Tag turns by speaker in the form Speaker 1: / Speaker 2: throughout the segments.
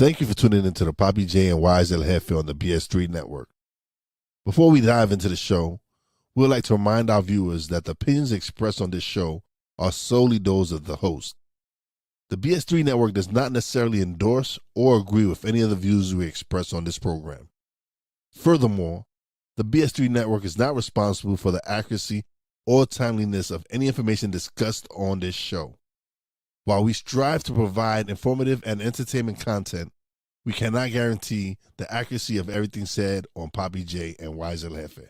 Speaker 1: Thank you for tuning into the Papi J and Wize Jefe on the BS3 network. Before we dive into the show, we'd like to remind our viewers that the opinions expressed on this show are solely those of the host. The BS3 network does not necessarily endorse or agree with any of the views we express on this program. Furthermore, the BS3 network is not responsible for the accuracy or timeliness of any information discussed on this show. While we strive to provide informative and entertainment content, we cannot guarantee the accuracy of everything said on Papi J and Wize Jefe.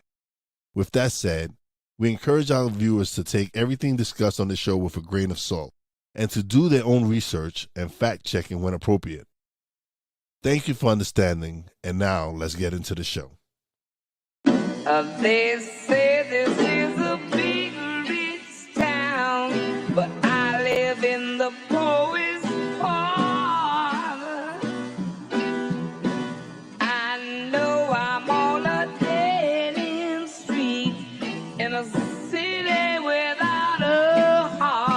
Speaker 1: With that said, we encourage our viewers to take everything discussed on the show with a grain of salt and to do their own research and fact-checking when appropriate. Thank you for understanding, and now let's get into the show.
Speaker 2: They say this is a big rich town, but I live in the poorest part. I know I'm on a dead-end street in a city without a heart.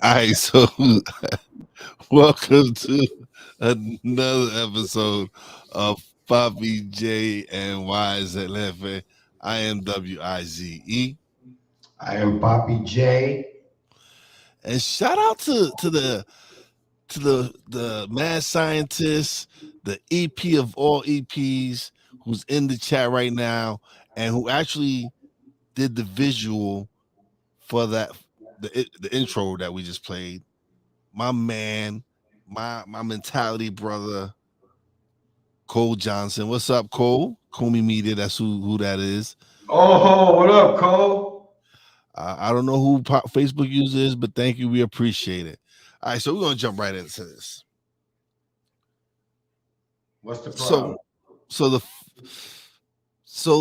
Speaker 1: All right, so welcome to another episode of Papi J and Wize Jefe. I am Wize.
Speaker 3: I am Papi J.
Speaker 1: And shout out to the mad scientist, the EP of all EPs, who's in the chat right now and who actually did the visual for that the intro that we just played. My man, my mentality brother, Cole Johnson. What's up, Cole? Comey Media, that's who that is.
Speaker 3: Oh, what up, Cole?
Speaker 1: I don't know who Facebook user is, but thank you. We appreciate it. All right, so we're gonna jump right into this.
Speaker 3: What's the problem?
Speaker 1: So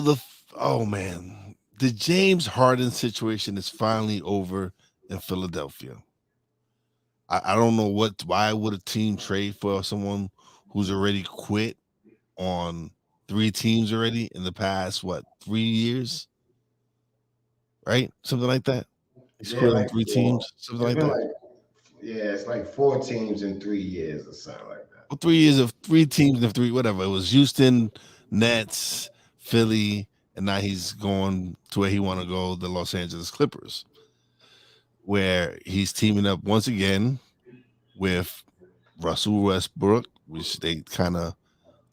Speaker 1: the oh man, the James Harden situation is finally over in Philadelphia. I don't know why would a team trade for someone who's already quit on 3 teams already in the past 3 years, right? Something like that. He's quit on 3 teams, something like that.
Speaker 3: It's like 4 teams in 3 years or something like that.
Speaker 1: Well, 3 years of 3 teams in 3, whatever. It was Houston, Nets, Philly, and now he's going to where he want to go, the Los Angeles Clippers, where he's teaming up once again with Russell Westbrook, which they kind of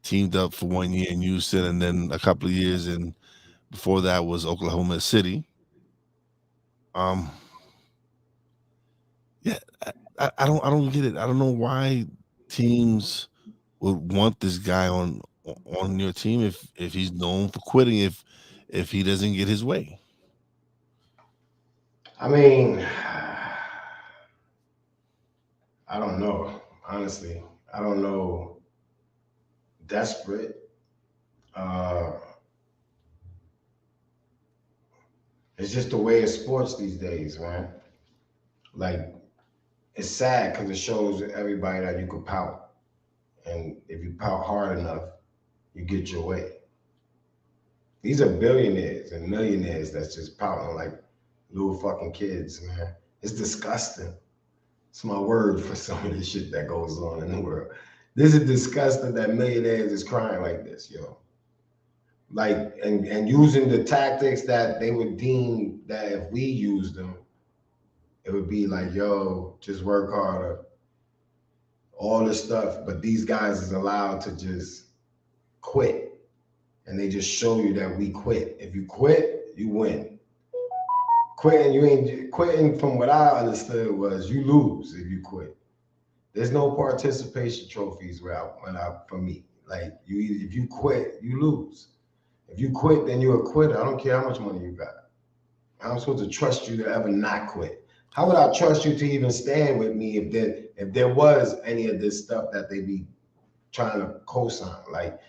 Speaker 1: teamed up for 1 year in Houston, and then a couple of years, and before that was Oklahoma City. Yeah, I don't get it. I don't know why teams would want this guy on your team if he's known for quitting if he doesn't get his way.
Speaker 3: I mean, I don't know. Honestly, I don't know. Desperate. It's just the way of sports these days, man. Like, it's sad because it shows everybody that you could pout. And if you pout hard enough, you get your way. These are billionaires and millionaires that's just pouting like little fucking kids, man. It's disgusting. It's my word for some of this shit that goes on in the world. This is disgusting that millionaires is crying like this, yo. Like, and using the tactics that they would deem that if we used them, it would be like, yo, just work harder, all this stuff. But these guys is allowed to just quit. And they just show you that we quit. If you quit, you win. Quitting from what I understood was you lose if you quit. There's no participation trophies for me. Like, if you quit, you lose. If you quit, then you're a quitter. I don't care how much money you got. I'm supposed to trust you to ever not quit. How would I trust you to even stand with me if there was any of this stuff that they be trying to co-sign? Like,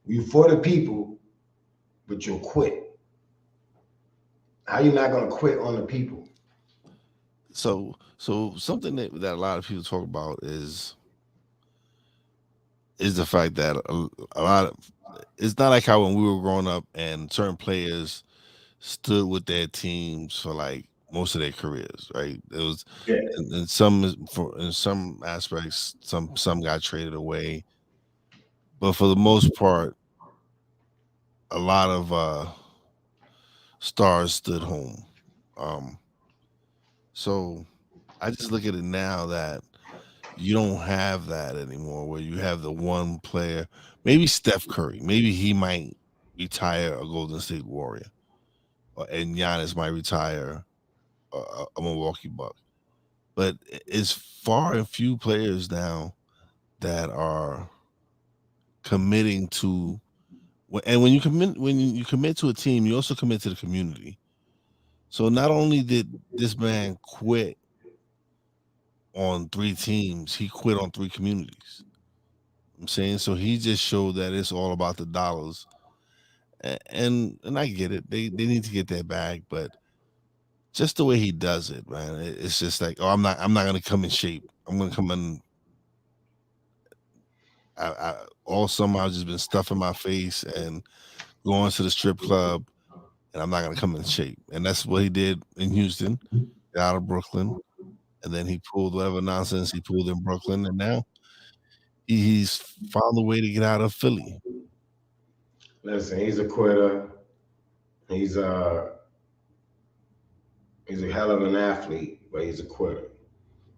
Speaker 3: you for the people, but you'll quit. How you not gonna quit on the people?
Speaker 1: So something that a lot of people talk about is the fact that a lot of, it's not like how when we were growing up and certain players stood with their teams for like most of their careers, right? It was
Speaker 3: Yeah.
Speaker 1: in some aspects, some got traded away, but for the most part, a lot of stars stood home. Um, so I just look at it now that you don't have that anymore, where you have the one player. Maybe Steph Curry, maybe he might retire a Golden State Warrior, and Giannis might retire a Milwaukee Buck. But it's far and few players now that are committing to. And when you commit to a team, you also commit to the community. So not only did this man quit on 3 teams, he quit on 3 communities. I'm saying, so he just showed that it's all about the dollars, and I get it. They need to get that bag, but just the way he does it, man, it's just like, oh, I'm not gonna come in shape. I'm gonna come in. All summer I've just been stuffing my face and going to the strip club, and I'm not gonna come in shape. And that's what he did in Houston, got out of Brooklyn, and then he pulled whatever nonsense he pulled in Brooklyn, and now he's found a way to get out of Philly.
Speaker 3: Listen, he's a quitter. He's a he's a hell of an athlete, but he's a quitter,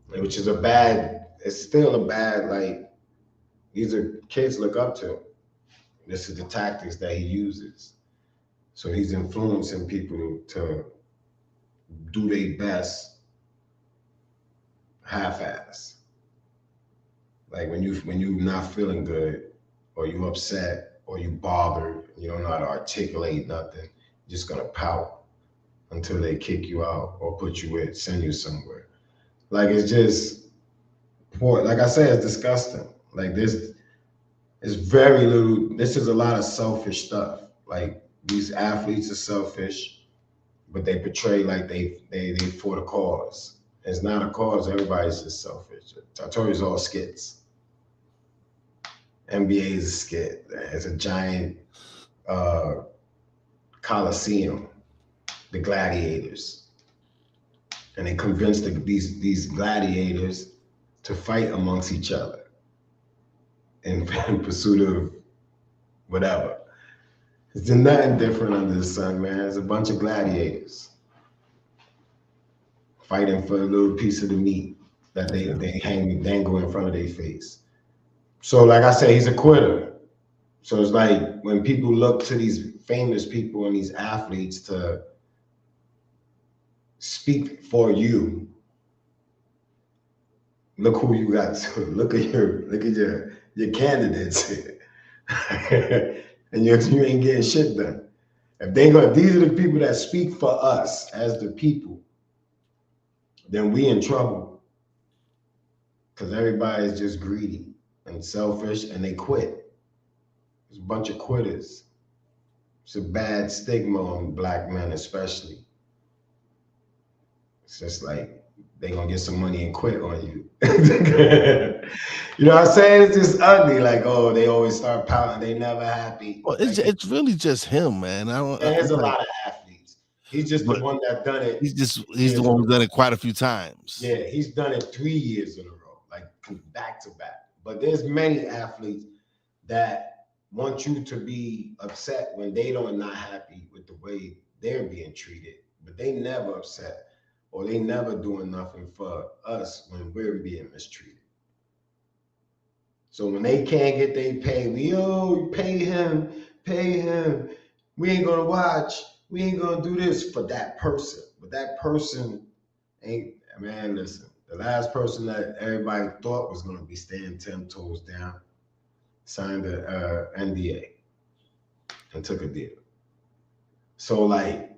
Speaker 3: which is a bad. It's still a bad. Like, these are kids look up to him. This is the tactics that he uses. So he's influencing people to do their best half-ass. Like, when you not feeling good, or you upset, or you bothered, you don't know how to articulate nothing, you're just gonna pout until they kick you out or send you somewhere. Like, it's just poor. Like I said, it's disgusting. Like, this is very little. This is a lot of selfish stuff. Like, these athletes are selfish, but they portray like they for the cause. It's not a cause. Everybody's just selfish. I told you, it's all skits. NBA is a skit. It's a giant uh, coliseum, the gladiators, and they convince these gladiators to fight amongst each other in pursuit of whatever. It's nothing different under the sun, man. It's a bunch of gladiators fighting for a little piece of the meat that they dangle in front of their face. So, like I said, he's a quitter. So it's like, when people look to these famous people and these athletes to speak for you, look who you got. Look at your candidates, and you ain't getting shit done. If these are the people that speak for us as the people, then we in trouble, because everybody's just greedy and selfish, and they quit. There's a bunch of quitters. It's a bad stigma on black men, especially. It's just like, they gonna get some money and quit on you. You know what I'm saying? It's just ugly. Like, oh, they always start pouting. They never happy.
Speaker 1: Well,
Speaker 3: Like,
Speaker 1: it's really just him, man. I don't.
Speaker 3: there's
Speaker 1: It's
Speaker 3: a
Speaker 1: like,
Speaker 3: lot of athletes. He's just the
Speaker 1: but
Speaker 3: one that done it
Speaker 1: he's the
Speaker 3: years in
Speaker 1: one
Speaker 3: a
Speaker 1: who's done
Speaker 3: row.
Speaker 1: it quite a few times.
Speaker 3: Yeah, he's done it 3 years in a row, like back to back. But there's many athletes that want you to be upset when they don't not happy with the way they're being treated, but they never upset, or they never doing nothing for us when we're being mistreated. So when they can't get their pay, pay him, pay him. We ain't gonna watch. We ain't gonna do this for that person. But that person ain't, man, listen. The last person that everybody thought was gonna be staying 10 toes down signed a NDA and took a deal. So, like,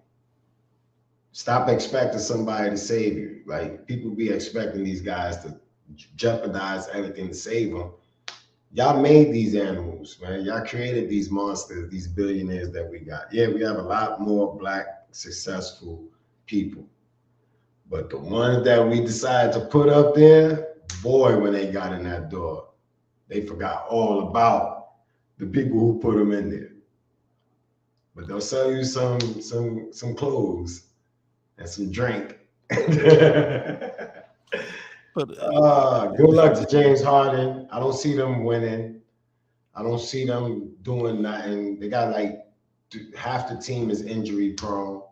Speaker 3: Stop expecting somebody to save you. Like people be expecting these guys to jeopardize everything to save them. Y'all made these animals, man. Y'all created these monsters, these billionaires that we got. Yeah, we have a lot more black successful people. But the ones that we decided to put up there, boy, when they got in that door, they forgot all about the people who put them in there. But they'll sell you some clothes and some drink.
Speaker 1: But
Speaker 3: Good luck to James Harden. I don't see them winning. I don't see them doing nothing. They got like half the team is injury prone.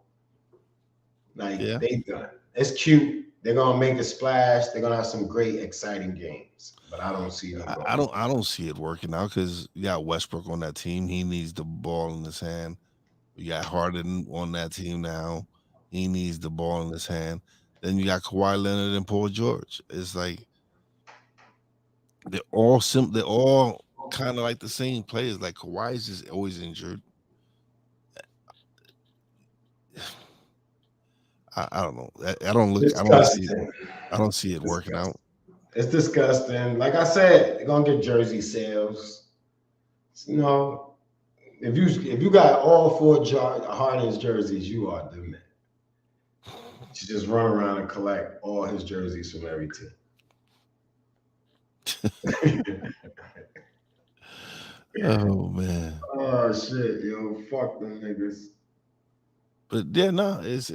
Speaker 3: Like
Speaker 1: yeah,
Speaker 3: they done. It's cute. They're gonna make a splash. They're gonna have some great, exciting games. But I don't see them
Speaker 1: I
Speaker 3: going.
Speaker 1: don't see it working out because you got Westbrook on that team. He needs the ball in his hand. You got Harden on that team now. He needs the ball in his hand. Then you got Kawhi Leonard and Paul George. It's like they're all kind of like the same players. Like Kawhi's just always injured. I don't know. I don't look.
Speaker 3: Disgusting.
Speaker 1: I don't see it working
Speaker 3: Disgusting.
Speaker 1: out.
Speaker 3: It's disgusting. Like I said, they're gonna get jersey sales. You know, if you got all four Harden's jerseys, you are the man. You just run around and collect all his jerseys from every team.
Speaker 1: Oh man.
Speaker 3: Oh shit, yo, fuck them niggas.
Speaker 1: But yeah, no, it's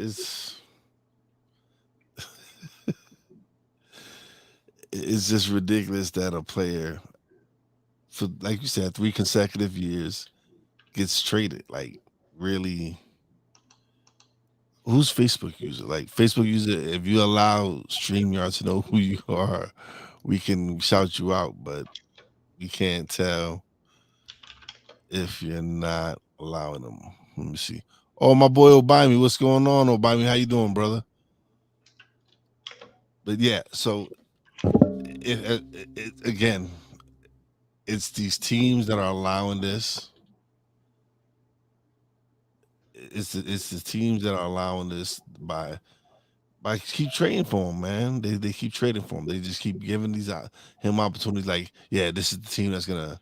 Speaker 1: it's just ridiculous that a player for, like you said, 3 consecutive years gets traded. Like really, who's Facebook user? Like Facebook user, if you allow StreamYard to know who you are, we can shout you out, but we can't tell if you're not allowing them. Let me see. Oh, my boy Obami, what's going on, Obami? How you doing, brother? But yeah, so again, it's these teams that are allowing this. It's the teams that are allowing this by keep trading for him, man. They keep trading for him. They just keep giving him opportunities. Like, yeah, this is the team that's gonna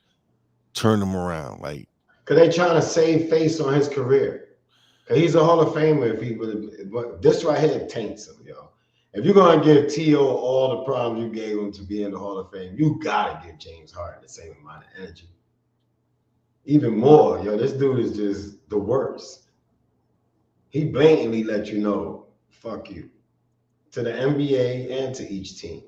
Speaker 1: turn him around. Like,
Speaker 3: Cause they trying to save face on his career. Cause he's a Hall of Famer if he would. But this right here taints him, yo. If you're gonna give T.O. all the problems you gave him to be in the Hall of Fame, you gotta give James Harden the same amount of energy. Even more, yo. This dude is just the worst. He blatantly let you know, fuck you, to the NBA and to each team.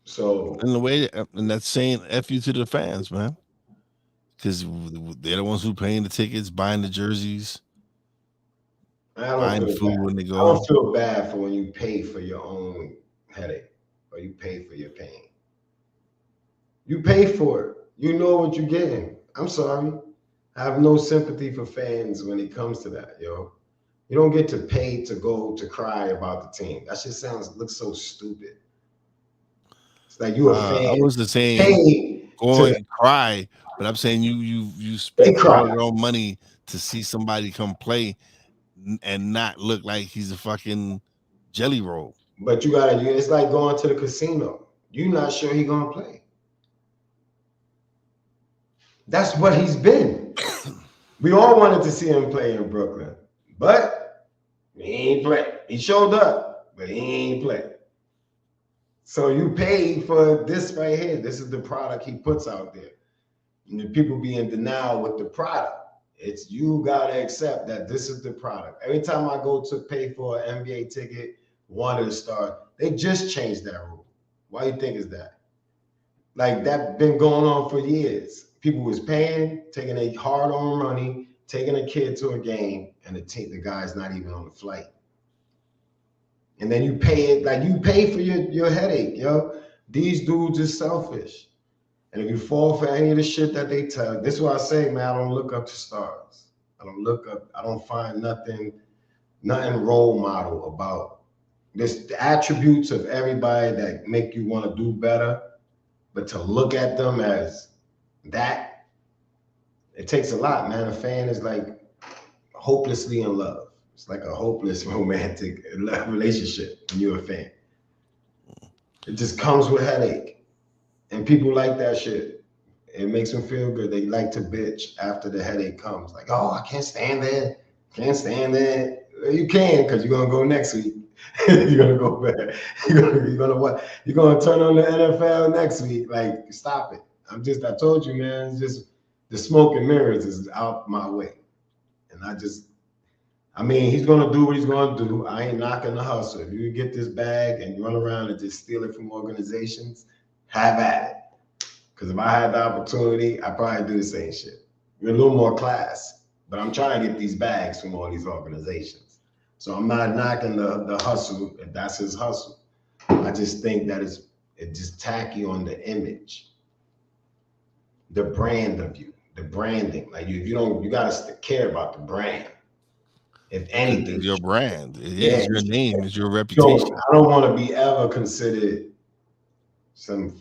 Speaker 3: So
Speaker 1: in the way, and that's saying "f you" to the fans, man, because they're the ones who paying the tickets, buying the jerseys,
Speaker 3: I don't
Speaker 1: buying the
Speaker 3: feel
Speaker 1: food
Speaker 3: bad.
Speaker 1: when they
Speaker 3: I don't
Speaker 1: go.
Speaker 3: feel bad for when you pay for your own headache or you pay for your pain. You pay for it. You know what you're getting. I'm sorry. I have no sympathy for fans when it comes to that, yo. You don't get to pay to go to cry about the team. That just looks so stupid. It's like you a
Speaker 1: I
Speaker 3: fan.
Speaker 1: wasn't saying
Speaker 3: Pay
Speaker 1: go
Speaker 3: to
Speaker 1: and cry, but I'm saying you
Speaker 3: they
Speaker 1: spent
Speaker 3: cry.
Speaker 1: hard-earned money to see somebody come play and not look like he's a fucking jelly roll.
Speaker 3: But it's like going to the casino. You're not sure he's gonna play. That's what he's been. We all wanted to see him play in Brooklyn, but he ain't play. He showed up, but he ain't play. So you paid for this right here. This is the product he puts out there. And the people be in denial with the product. It's you gotta accept that this is the product. Every time I go to pay for an NBA ticket, one of the stars, they just changed that rule. Why you think is that? Like that been going on for years. People was paying, taking a hard-earned money, taking a kid to a game, and the guy's not even on the flight. And then you pay it like you pay for your headache, yo. These dudes is selfish. And if you fall for any of the shit that they tell, this is what I say, man. I don't look up to stars. I don't find nothing role model about this. The attributes of everybody that make you want to do better, but to look at them as that, it takes a lot, man. A fan is like hopelessly in love. It's like a hopeless romantic relationship when you're a fan. It just comes with headache. And people like that shit. It makes them feel good. They like to bitch after the headache comes. Like, oh, I can't stand that. Can't stand that. Well, you can, because you're gonna go next week. You're gonna go back. You're gonna what? You're gonna turn on the NFL next week. Like, stop it. I told you, man, it's just the smoke and mirrors is out my way. And I mean, he's gonna do what he's gonna do. I ain't knocking the hustle. If you get this bag and you run around and just steal it from organizations, have at it. Because if I had the opportunity, I'd probably do the same shit. We're a little more class, but I'm trying to get these bags from all these organizations. So I'm not knocking the hustle, if that's his hustle. I just think that it's just tacky on the image, the brand of you, the branding. Like you gotta care about the brand. If anything,
Speaker 1: it's your brand. It's your name. It's your reputation.
Speaker 3: I don't want to be ever considered some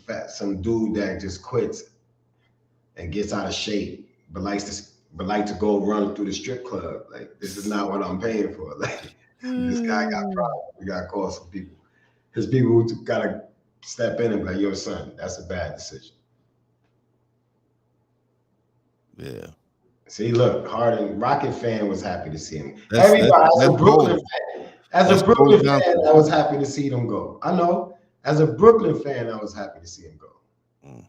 Speaker 3: dude that just quits and gets out of shape, but like to go run through the strip club. Like, this is not what I'm paying for. Like, this guy got problems. We got to call some people. There's people who got to step in and be like, yo, son, that's a bad decision.
Speaker 1: Yeah.
Speaker 3: See, look, Harden, Rocket fan was happy to see him. Everybody, as a Brooklyn fan, I was happy to see them go. I know. As a Brooklyn fan, I was happy to see him go.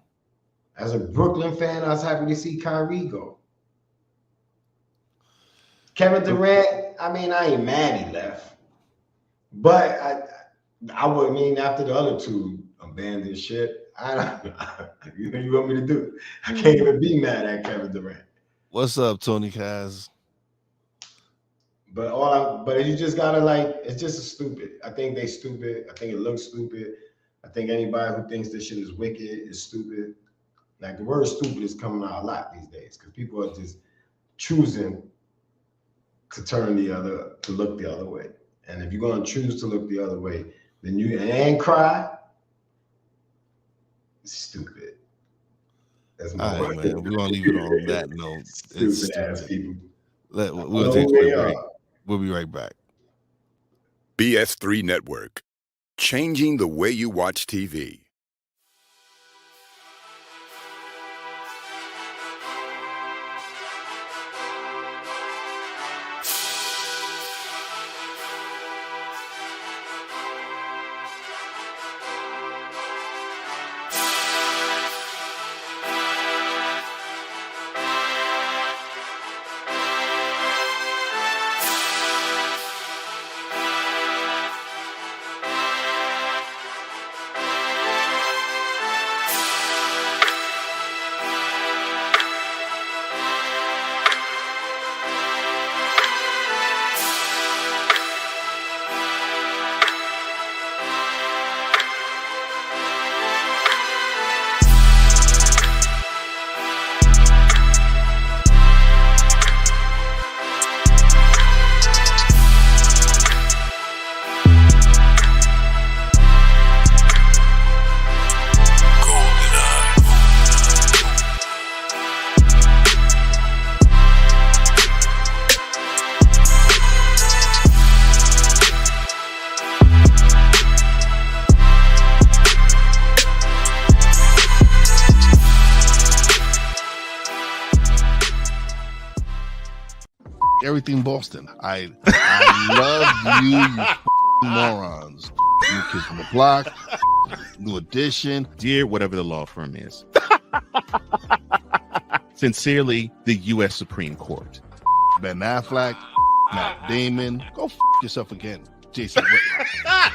Speaker 3: As a Brooklyn fan, I was happy to see Kyrie go. Kevin Durant, I mean, I ain't mad he left. But I would mean after the other two abandoned shit, you want me to do? I can't even be mad at Kevin Durant.
Speaker 1: What's up, Tony Kaz?
Speaker 3: But you just gotta, like, it's just stupid. I think they stupid. I think it looks stupid. I think anybody who thinks this shit is wicked is stupid. Like, the word stupid is coming out a lot these days because people are just choosing to look the other way. And if you're gonna choose to look the other way, then and cry, it's stupid. That's my
Speaker 1: all right, man. We're gonna leave it on that note.
Speaker 3: Stupid ass people.
Speaker 1: We'll take a quick break. We'll be right back.
Speaker 4: BS3 Network, changing the way you watch TV.
Speaker 1: Everything Boston. I love you morons. New Kids from the Block, New Edition.
Speaker 5: Dear whatever the law firm is. Sincerely, the U.S. Supreme Court.
Speaker 1: Ben Affleck, Matt Damon. Go yourself again, Jason Whitlock.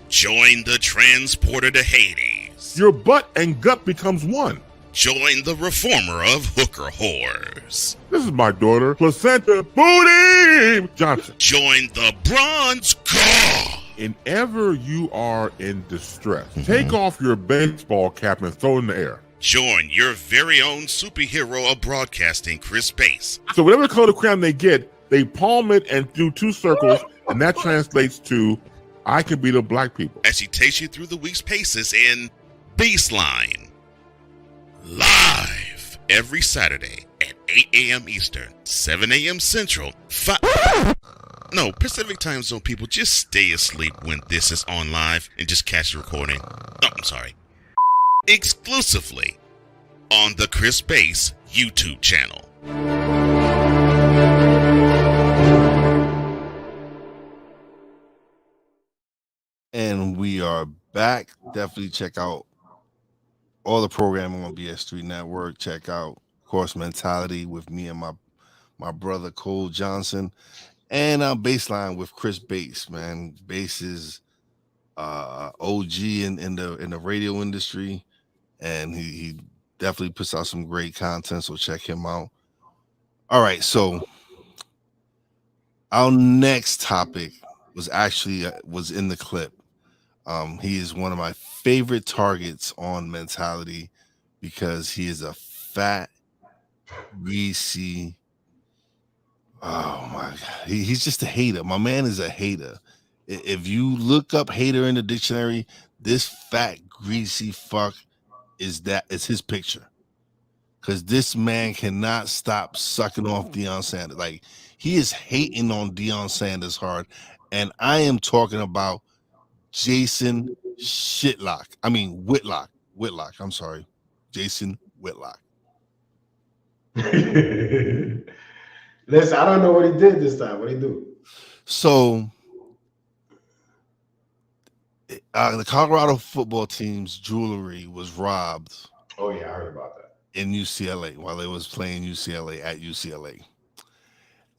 Speaker 6: Join the transporter to Hades.
Speaker 7: Your butt and gut becomes one.
Speaker 6: Join the reformer of hooker whores.
Speaker 7: This is my daughter, Placenta Booty Johnson.
Speaker 6: Join the bronze god.
Speaker 7: Whenever you are in distress, take off your baseball cap and throw it in the air.
Speaker 6: Join your very own superhero of broadcasting, Chris Bass.
Speaker 7: So whatever color crayon they get, they palm it and do two circles And that translates to, I can beat up black people.
Speaker 6: As he takes you through the week's paces in Baseline. Live every Saturday at 8 a.m. Eastern, 7 a.m. Central, Pacific Time Zone people, just stay asleep when this is on live and just catch the recording. Oh, I'm sorry. Exclusively on the Chris Base YouTube channel.
Speaker 1: And we are back. Definitely check out all the programming on BS3 Network. Check out, of course, Mentality with me and my brother Cole Johnson, and Baseline with Chris Bass. Man, Bass is OG in the radio industry, and he definitely puts out some great content. So check him out. All right, so our next topic was actually was in the clip. He is one of my favorite targets on Mentality because he is a fat, greasy. Oh my God, he's just a hater. My man is a hater. If you look up hater in the dictionary, this fat, greasy fuck is his picture. Because this man cannot stop sucking off Deion Sanders. Like, he is hating on Deion Sanders hard. And I am talking about Jason Whitlock. I'm sorry. Jason Whitlock.
Speaker 3: Listen, I don't know what he did this time. What did he do?
Speaker 1: So, the Colorado football team's jewelry was robbed.
Speaker 3: Oh, yeah, I heard about that.
Speaker 1: In UCLA while they was playing UCLA at UCLA.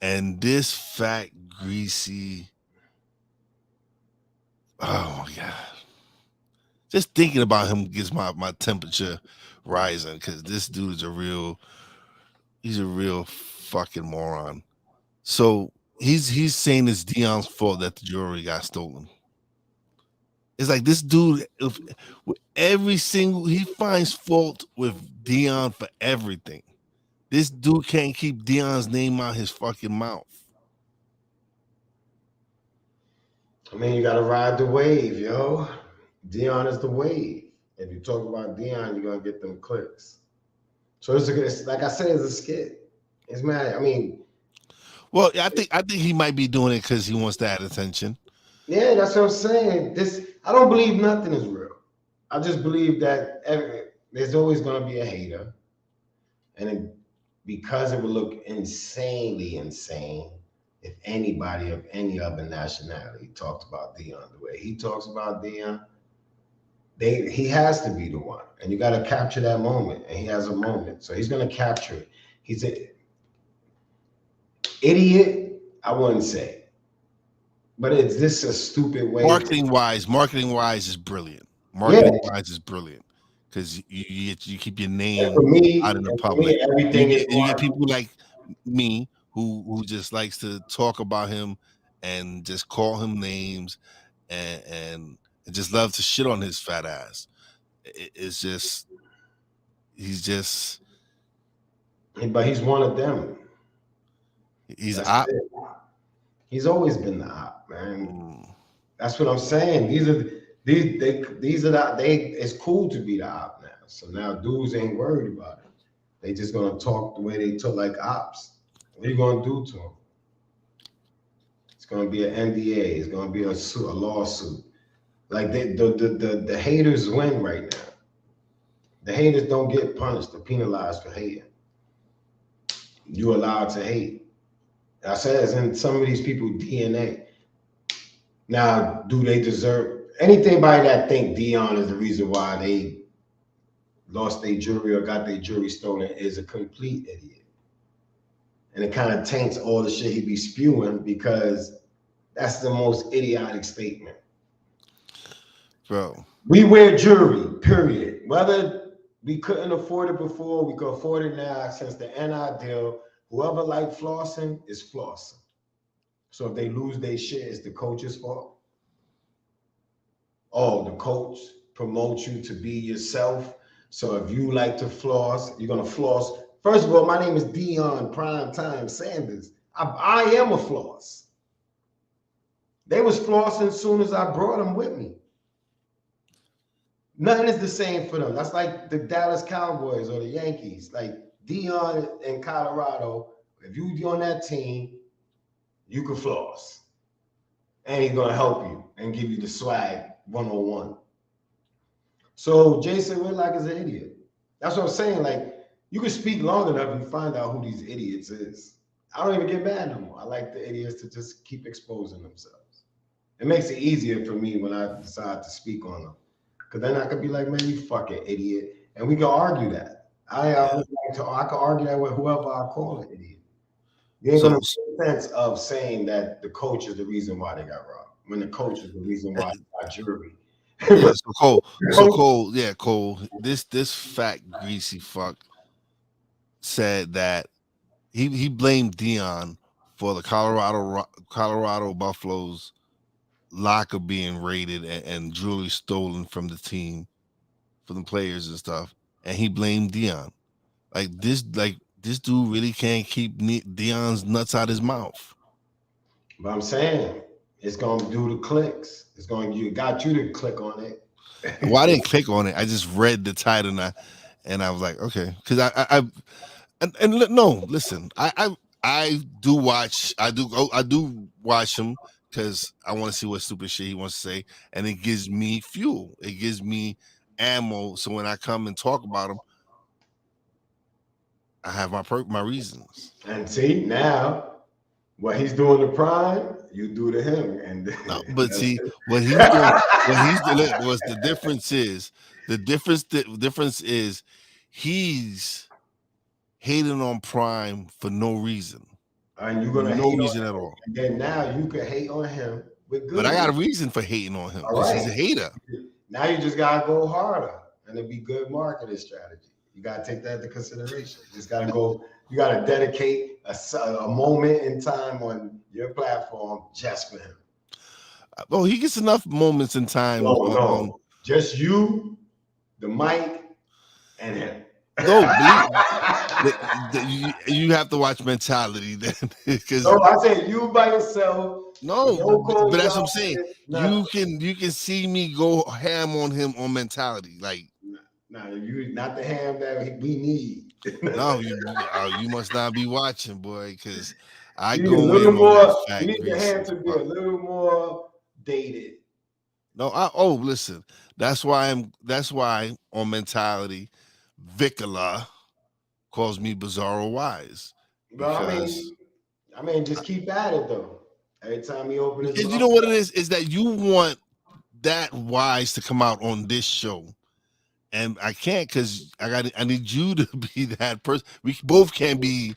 Speaker 1: And this fat, greasy, oh my God. Just thinking about him gets my temperature rising, because this dude is he's a real fucking moron. So he's saying it's Deion's fault that the jewelry got stolen. It's like this dude, he finds fault with Deion for everything. This dude can't keep Deion's name out his fucking mouth.
Speaker 3: I mean, you got to ride the wave, yo. Deion is the wave. If you talk about Deion, you're going to get them clicks. So it's like I said, it's a skit. It's mad. I mean.
Speaker 1: Well, I think he might be doing it because he wants that attention.
Speaker 3: Yeah, that's what I'm saying. I don't believe nothing is real. I just believe that there's always going to be a hater. And because it would look insanely insane if anybody of any other nationality talked about Deion the way he talks about Deion, he has to be the one. And you got to capture that moment. And he has a moment. So he's going to capture it. He's an idiot, I wouldn't say. But it's this a stupid way.
Speaker 1: Marketing wise is brilliant. Wise is brilliant because you keep your name out in the public. You get people like me who just likes to talk about him and just call him names and just love to shit on his fat ass. It's just
Speaker 3: but he's one of them.
Speaker 1: He's op.
Speaker 3: He's always been the op, man. That's what I'm saying. It's cool to be the op now. So now dudes ain't worried about it. They just gonna talk the way they talk, like ops. What are you gonna do to them? It's gonna be an NDA. It's gonna be a lawsuit. Like the haters win right now. The haters don't get punished or penalized for hating. You're allowed to hate. I said it's in some of these people's DNA. Now, do they deserve anybody that think Deion is the reason why they lost their jewelry or got their jewelry stolen is a complete idiot. And it kind of taints all the shit he be spewing because that's the most idiotic statement.
Speaker 1: Bro.
Speaker 3: We wear jewelry, period. Whether we couldn't afford it before, we can afford it now since the NI deal. Whoever like flossing is flossing. So if they lose their shit, it's the coach's fault. Oh, the coach promotes you to be yourself. So if you like to floss, you're going to floss. First of all, my name is Deion Primetime Sanders. I am a floss. They was flossing as soon as I brought them with me. Nothing is the same for them. That's like the Dallas Cowboys or the Yankees. Like Deion in Colorado, if you on that team, you can floss. And he's gonna help you and give you the swag 101. So Jason Whitlock is an idiot. That's what I'm saying. Like, you can speak long enough and find out who these idiots is. I don't even get mad no more. I like the idiots to just keep exposing themselves. It makes it easier for me when I decide to speak on them. Because then I could be like, man, you fucking idiot. And we can argue that. I can argue that with whoever I call an idiot. You ain't gonna make sense of saying that the coach is the reason why they got robbed. When the coach is the reason why they got jury.
Speaker 1: Yeah, Cole, Cole. This fat greasy fuck said that he blamed Deion for the Colorado Buffaloes locker being raided and jewelry stolen from the team, from the players and stuff, and he blamed Deion. Like this dude really can't keep Deion's nuts out his mouth.
Speaker 3: But I'm saying it's gonna do the clicks. You got you to click on it.
Speaker 1: Well, I didn't click on it. I just read the title and I was like, okay, because listen, I do watch him because I want to see what stupid shit he wants to say, and it gives me fuel. It gives me ammo. So when I come and talk about him, I have my reasons.
Speaker 3: And see, now what he's doing to Prime, you do to him. And
Speaker 1: no, but see what he's doing. The difference is he's hating on Prime for no reason.
Speaker 3: And you're gonna
Speaker 1: no reason at all.
Speaker 3: And then now you can hate on him with good.
Speaker 1: But I got a reason for hating on him because he's a hater.
Speaker 3: Now you just gotta go harder, and it'd be good marketing strategy. You gotta take that into consideration. You just gotta go. You gotta dedicate a moment in time on your platform just for him.
Speaker 1: Oh, he gets enough moments in time.
Speaker 3: No, just you, the mic, and him.
Speaker 1: No, you have to watch Mentality then.
Speaker 3: No, I said you by yourself.
Speaker 1: No, but that's what I'm saying. You can see me go ham on him on Mentality, like.
Speaker 3: No, you not the ham that we need.
Speaker 1: No, you must not be watching, boy, because I
Speaker 3: you
Speaker 1: go
Speaker 3: need a little
Speaker 1: in
Speaker 3: more.
Speaker 1: on that
Speaker 3: You need the ham to be a little more dated.
Speaker 1: No, listen. That's why on Mentality, Vicola calls me Bizarro Wize.
Speaker 3: But I mean, just keep at it though. Every time you open it,
Speaker 1: you know what it is that you want that Wize to come out on this show. And I can't because I need you to be that person. We both can't be.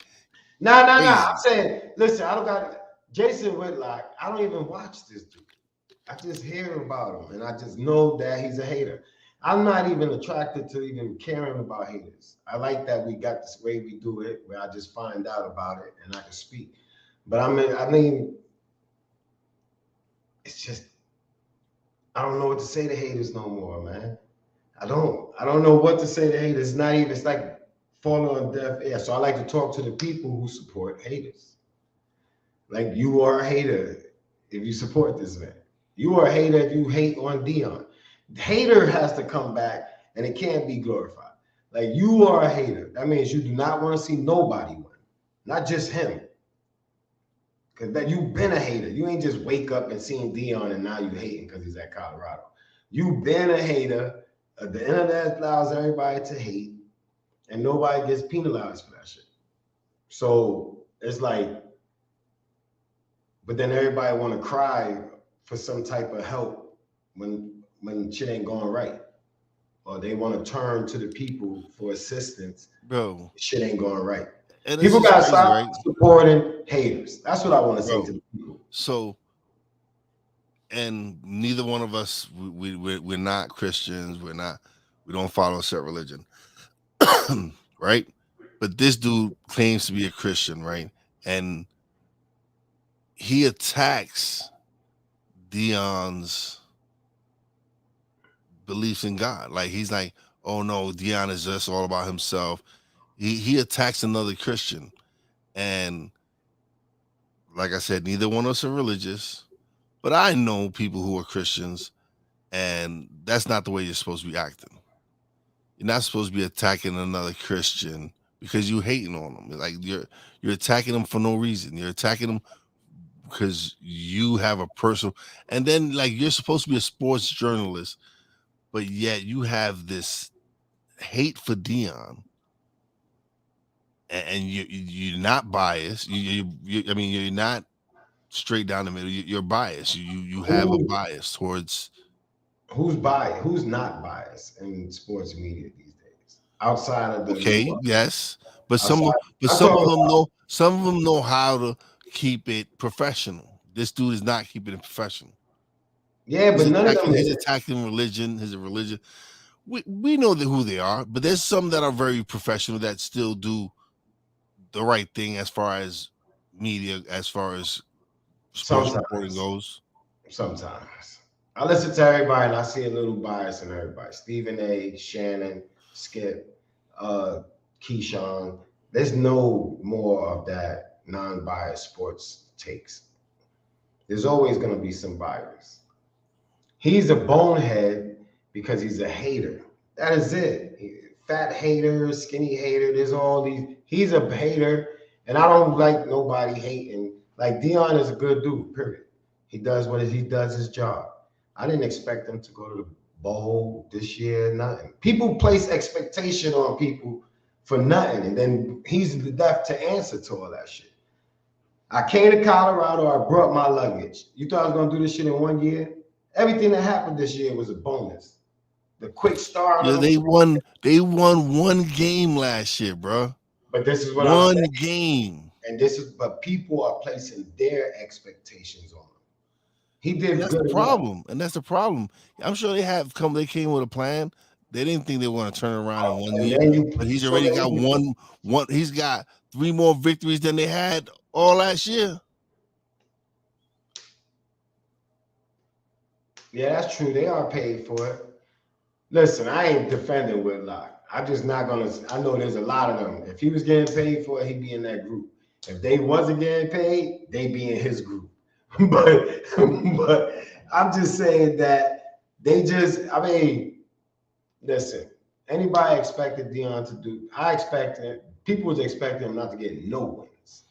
Speaker 3: No. I'm saying, listen, I don't got Jason Whitlock. I don't even watch this dude. I just hear about him, and I just know that he's a hater. I'm not even attracted to even caring about haters. I like that we got this way we do it, where I just find out about it and I can speak. But I mean, it's just I don't know what to say to haters no more, man. I don't know what to say to haters. It's like falling on deaf ear. So I like to talk to the people who support haters. Like, you are a hater if you support this man. You are a hater if you hate on Deion. The hater has to come back and it can't be glorified. Like, you are a hater. That means you do not want to see nobody win, not just him. Because that you've been a hater. You ain't just wake up and seeing Deion and now you hating because he's at Colorado. You've been a hater. The internet allows everybody to hate, and nobody gets penalized for that shit. So it's like, but then everybody want to cry for some type of help when shit ain't going right, or they want to turn to the people for assistance.
Speaker 1: Bro,
Speaker 3: shit ain't going right.
Speaker 1: And
Speaker 3: people gotta stop supporting haters. That's what I want to say to the people.
Speaker 1: So. And neither one of us, we're not Christians. We don't follow a set religion, right? But this dude claims to be a Christian, right? And he attacks Deion's beliefs in God. Like, he's like, oh no, Deion is just all about himself. He attacks another Christian. And like I said, neither one of us are religious. But I know people who are Christians, and that's not the way you're supposed to be acting. You're not supposed to be attacking another Christian because you hating on them. Like you're attacking them for no reason. You're attacking them because you have a personal, and then like you're supposed to be a sports journalist, but yet you have this hate for Deion, and you're not biased. I mean, you're not straight down the middle. You're biased. You have a bias towards.
Speaker 3: Who's biased? Who's not biased in sports media these days? Outside of the
Speaker 1: Okay, yes, but
Speaker 3: outside,
Speaker 1: some of them know. Some of them know how to keep it professional. This dude is not keeping it professional.
Speaker 3: Yeah, but none of them.
Speaker 1: He's attacking religion. His religion. We know who they are, but there's some that are very professional that still do the right thing as far as media, as far as sports reporting goes.
Speaker 3: Sometimes I listen to everybody and I see a little bias in everybody. Stephen A, Shannon, Skip, Keyshawn. There's no more of that non-biased sports takes. There's always going to be some bias. He's a bonehead because he's a hater. That is it. Fat hater, skinny hater. There's all these. He's a hater, and I don't like nobody hating. Like Deion is a good dude. Period. He does he does his job. I didn't expect him to go to the bowl this year. Nothing. People place expectation on people for nothing, and then he's left to answer to all that shit. I came to Colorado. I brought my luggage. You thought I was gonna do this shit in 1 year? Everything that happened this year was a bonus. The quick start.
Speaker 1: Yeah, they won. They won one game last year, bro.
Speaker 3: But this is what
Speaker 1: one
Speaker 3: I'm saying.
Speaker 1: Game.
Speaker 3: And this is, but people are placing their expectations on him. He did.
Speaker 1: And that's
Speaker 3: good
Speaker 1: the problem. And that's the problem. I'm sure they came with a plan. They didn't think they were going to turn around in 1 year. But he's already got one. He's got 3 more victories than they had all last year.
Speaker 3: Yeah, that's true. They are paid for it. Listen, I ain't defending Whitlock. I'm just not gonna. I know there's a lot of them. If he was getting paid for it, he'd be in that group. If they wasn't getting paid, they'd be in his group. but I'm just saying that they just. I mean, listen. Anybody expected Deion to do? I expected. People was expecting him not to get no wins.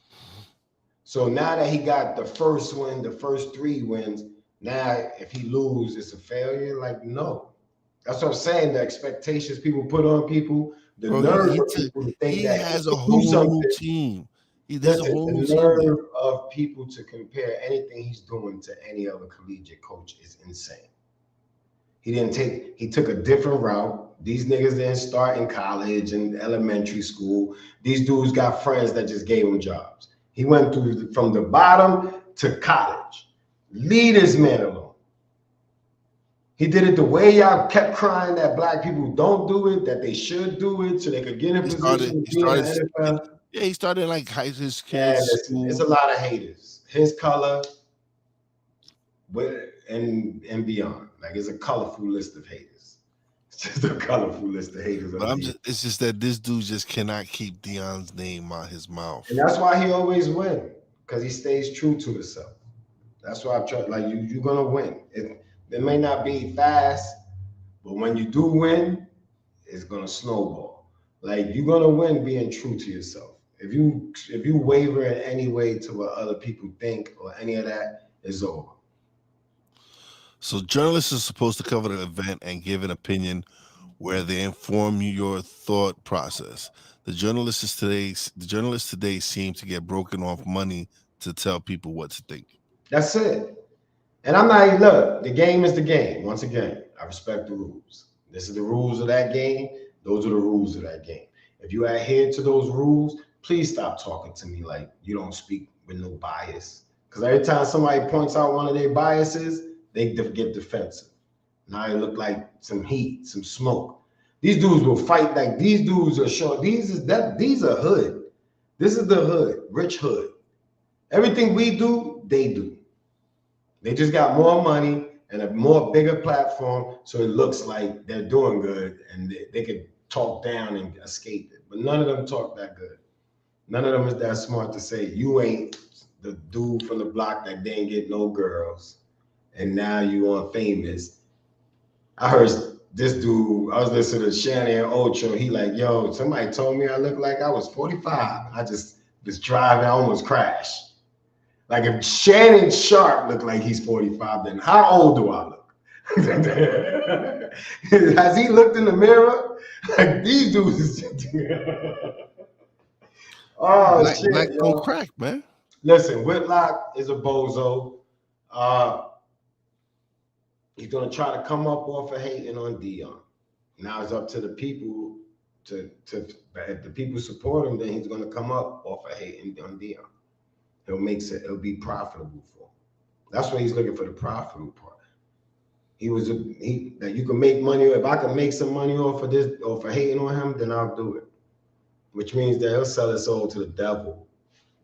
Speaker 3: So now that he got the first win, the first 3 wins, now if he loses, it's a failure. Like no. That's what I'm saying. The expectations people put on people, the nerve of people to think that
Speaker 1: he has a whole team.
Speaker 3: There's a whole nerve of people to compare anything he's doing to any other collegiate coach is insane. He took a different route. These niggas didn't start in college and elementary school. These dudes got friends that just gave him jobs. He went through from the bottom to college. Leave this man alone. He did it the way y'all kept crying that black people don't do it, that they should do it so they could get in position to be in the NFL.
Speaker 1: Yeah, he started like his kids.
Speaker 3: Yeah, it's a lot of haters. His color and beyond. Like it's a colorful list of haters. It's just a colorful list of haters.
Speaker 1: But it's just that this dude just cannot keep Deion's name out his mouth.
Speaker 3: And that's why he always wins, because he stays true to himself. That's why I've tried. Like you're gonna win. It may not be fast, but when you do win, it's gonna snowball. Like you're gonna win being true to yourself. If you waver in any way to what other people think or any of that, it's over.
Speaker 1: So journalists are supposed to cover the event and give an opinion where they inform your thought process. The journalists today seem to get broken off money to tell people what to think.
Speaker 3: That's it. And I'm not, look, the game is the game. Once again, I respect the rules. This is the rules of that game. Those are the rules of that game. If you adhere to those rules, please stop talking to me like you don't speak with no bias. Because every time somebody points out one of their biases, they get defensive. Now it look like some heat, some smoke. These dudes will fight like these dudes are short. These are hood. This is the hood, rich hood. Everything we do, they do. They just got more money and a more bigger platform, so it looks like they're doing good and they could talk down and escape it. But none of them talk that good. None of them is that smart to say, you ain't the dude from the block that didn't get no girls. and now you on famous. I heard this dude, I was listening to Shannon Ocho. He like, yo, somebody told me I look like I was 45. I just was driving, I almost crashed. Like if Shannon Sharp looked like he's 45, then how old do I look? Has he looked in the mirror? Like these dudes. Oh shit!
Speaker 1: Black don't crack, man.
Speaker 3: Listen, Whitlock is a bozo. He's gonna try to come up off of hating on Deion. Now it's up to the people to if the people support him, then he's gonna come up off of hating on Deion. It'll be profitable for him. That's what he's looking for, the profitable part. That you can make money. If I can make some money off of this, or for hating on him, then I'll do it. Which means that he'll sell his soul to the devil.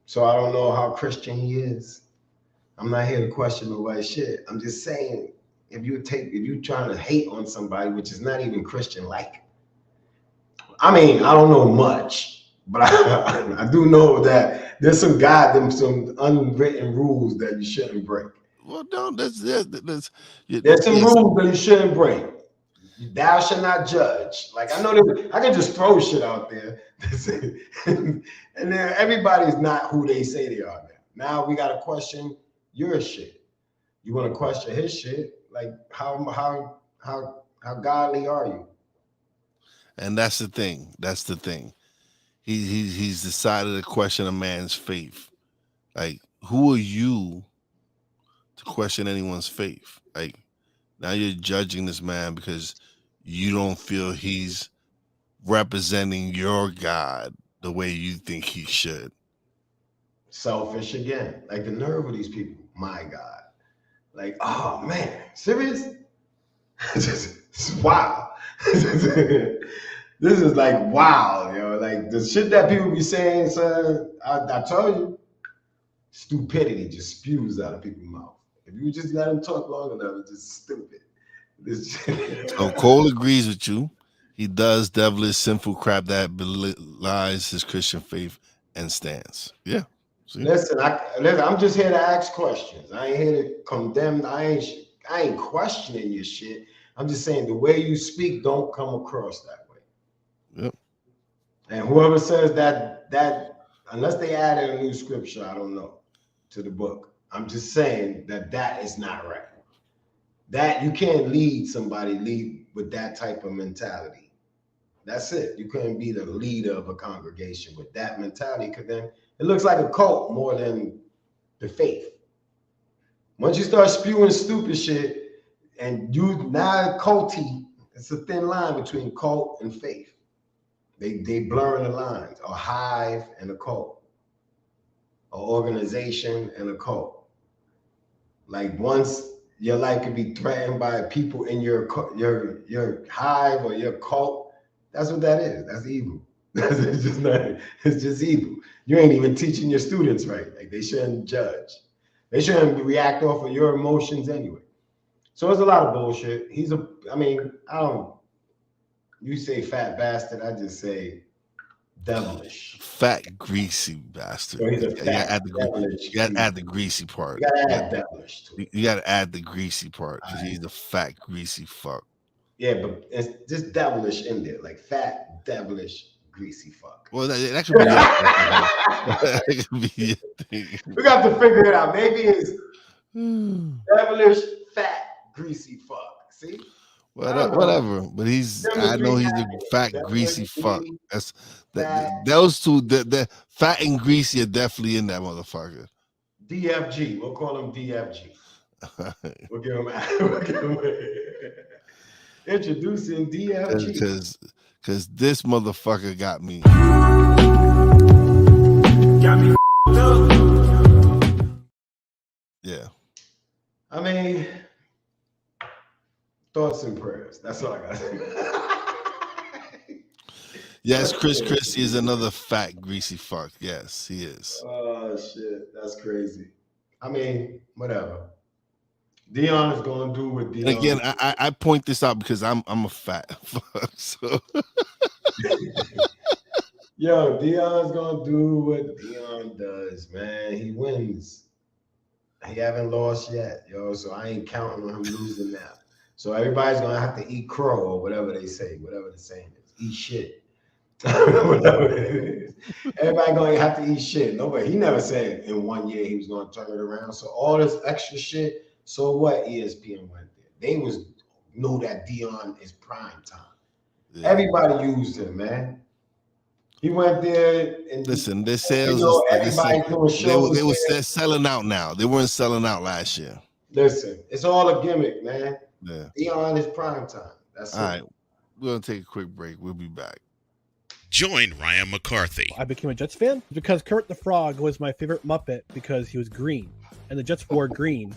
Speaker 3: So I don't know how Christian he is. I'm not here to question nobody's shit. I'm just saying, if you trying to hate on somebody, which is not even Christian-like. I mean, I don't know much, but I do know that there's some unwritten rules that you shouldn't break.
Speaker 1: Well, no, there's
Speaker 3: some rules that you shouldn't break. Thou shalt not judge. Like I know I can just throw shit out there, and then everybody's not who they say they are now. Now we gotta question your shit. You want to question his shit? Like how godly are you?
Speaker 1: And that's the thing. That's the thing. He's decided to question a man's faith. Like, who are you to question anyone's faith? Like, now you're judging this man because you don't feel he's representing your God the way you think he should. Selfish again. Like the nerve of these people. My God. Like, oh man, serious? It's wow. This is like wow, yo. Like the shit that people be saying, son, I told you, stupidity just spews out of people's mouth. If you just let them talk long enough, it's just stupid. So Cole agrees with you. He does devilish, sinful crap that belies his Christian faith and stance. Yeah. See? Listen, I'm just here to ask questions. I ain't here to condemn. I ain't questioning your shit. I'm just saying the way you speak don't come across that way. Yep. And whoever says that unless they added a new scripture, I don't know, to the book. I'm just saying that is not right. That you can't lead with that type of mentality. That's it. You couldn't be the leader of a congregation with that mentality, because then it looks like a cult more than the faith. Once you start spewing stupid shit and you now culty, it's a thin line between cult and faith. They blurring the lines. A hive and a cult. An organization and a cult. Like once your life could be threatened by people in your hive or your cult, that's what that is. That's evil. It's just evil. You ain't even teaching your students right. Like they shouldn't judge. They shouldn't react off of your emotions anyway. So it's a lot of bullshit. You say fat bastard, I just say devilish. Fat, greasy bastard. So he's a fat, devilish. You gotta add the greasy part. You gotta add devilish to it. You gotta add the greasy part because he's a fat, greasy fuck. Yeah, but it's just devilish in there, like fat, devilish, greasy fuck. Well, that could be that could be your thing. We got to figure it out. Maybe it's devilish, fat, greasy fuck. See? Whatever. But I know he's a fat, greasy fuck. Those two, the fat and greasy are definitely in that motherfucker. DFG. We'll call him DFG. We'll give him introducing DFG. Because this motherfucker got me. Yeah. I mean, thoughts and prayers. That's all I got to say. Yes, Chris Christie is another fat, greasy fuck. Yes, he is. Oh, shit. That's crazy. I mean, whatever. Deion is going to do what Deion. Again, I point this out because I'm a fat fuck. So. Yo, Deion's going to do what Deion does, man. He wins.
Speaker 3: He haven't lost yet, yo. So I ain't counting on him losing now. So everybody's gonna have to eat crow or whatever they say, whatever the saying is. Eat shit. Whatever it is. Everybody gonna have to eat shit. Nobody. He never said in 1 year he was gonna turn it around. So all this extra shit. So what? ESPN went there. They know that Deion is prime time. Yeah. Everybody used him, man. He went there and
Speaker 1: listen. Their sales, they were selling out now. They weren't selling out last year.
Speaker 3: Listen, it's all a gimmick, man.
Speaker 1: Yeah.
Speaker 3: Deion is prime time. That's
Speaker 1: all right. We're gonna take a quick break. We'll be back.
Speaker 6: Join Ryan McCarthy.
Speaker 8: I became a Jets fan because Kurt the Frog was my favorite Muppet because he was green, and the Jets wore green.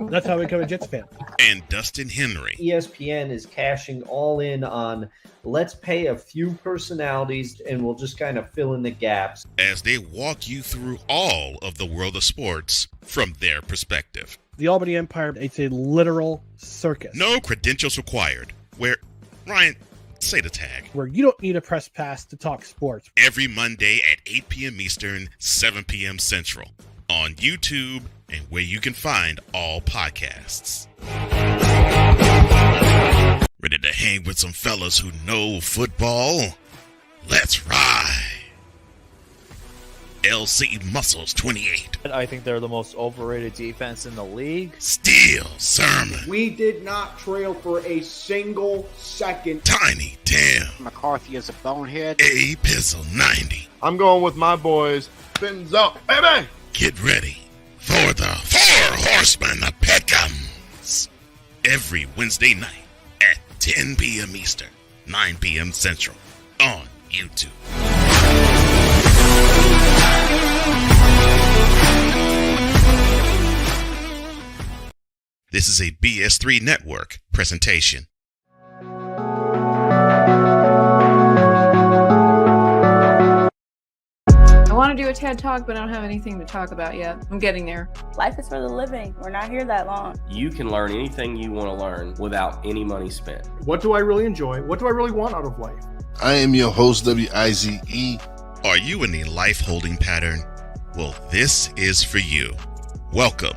Speaker 8: That's how I became a Jets fan.
Speaker 6: And Dustin Henry.
Speaker 9: ESPN is cashing all in on let's pay a few personalities and we'll just kind of fill in the gaps.
Speaker 6: As they walk you through all of the world of sports from their perspective.
Speaker 8: The Albany Empire, it's a literal circus.
Speaker 6: No credentials required. Where, Ryan, say the tag.
Speaker 8: Where you don't need a press pass to talk sports.
Speaker 6: Every Monday at 8 p.m. Eastern, 7 p.m. Central. On YouTube and where you can find all podcasts. Ready to hang with some fellas who know football? Let's ride. LC Muscles 28.
Speaker 10: I think they're the most overrated defense in the league.
Speaker 6: Steel Sermon.
Speaker 11: We did not trail for a single second.
Speaker 6: Tiny Tim.
Speaker 12: McCarthy is a bonehead.
Speaker 6: A Pizzle 90.
Speaker 13: I'm going with my boys. Fins up, baby.
Speaker 6: Get ready for the Four Horsemen of Pick'ems. Every Wednesday night at 10 p.m. Eastern, 9 p.m. Central on YouTube. This is a BS3 Network presentation.
Speaker 14: I want to do a TED Talk, but I don't have anything to talk about yet. I'm getting there.
Speaker 15: Life is for the living. We're not here that long.
Speaker 16: You can learn anything you want to learn without any money spent.
Speaker 11: What do I really enjoy? What do I really want out of life?
Speaker 1: I am your host, Wize.
Speaker 6: Are you in a life holding pattern? Well, this is for you. Welcome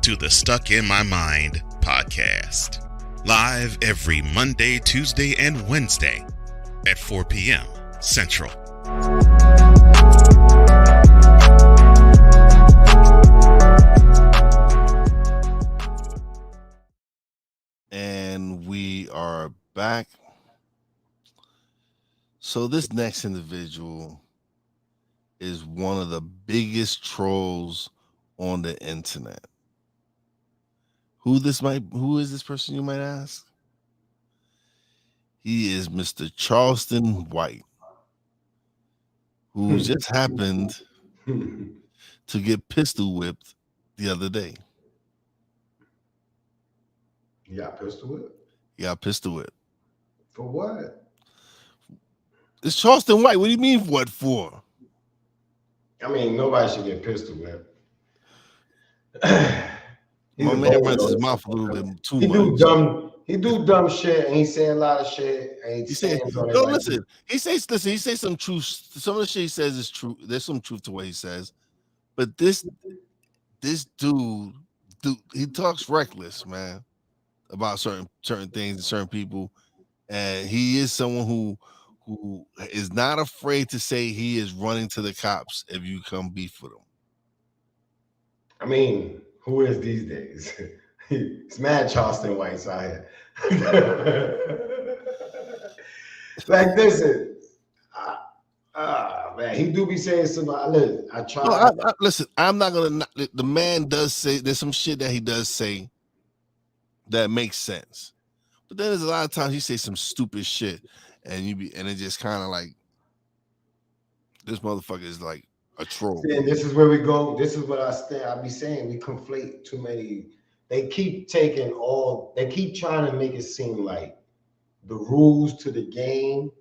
Speaker 6: to the Stuck in My Mind podcast. Live every Monday, Tuesday, and Wednesday at 4 p.m. Central.
Speaker 1: And we are back. So this next individual is one of the biggest trolls on the internet. Who is this person, you might ask? He is Mr. Charleston White, who just happened to get pistol whipped the other day.
Speaker 3: You got pistol whipped?
Speaker 1: Yeah, pistol whipped.
Speaker 3: For what?
Speaker 1: It's Charleston White. What do you mean what for?
Speaker 3: I mean, nobody should get pistol whipped.
Speaker 1: My man runs his mouth a little bit too much.
Speaker 3: He do dumb shit and he say a lot of shit. And he says
Speaker 1: listen. He says some truth. Some of the shit he says is true. There's some truth to what he says, but this dude, he talks reckless, man, about certain things and certain people, and he is someone who is not afraid to say he is running to the cops if you come beef with him.
Speaker 3: I mean, who is these days? It's mad Charleston Whites out here. Like this is, man, he do be saying some. Listen, I try.
Speaker 1: No, listen, I'm not gonna. The man does say there's some shit that he does say that makes sense, but then there's a lot of times he says some stupid shit, and it just kind of like this motherfucker is like a troll.
Speaker 3: See, and this is where we go. This is what I be saying. We conflate too many. They keep trying to make it seem like the rules to the game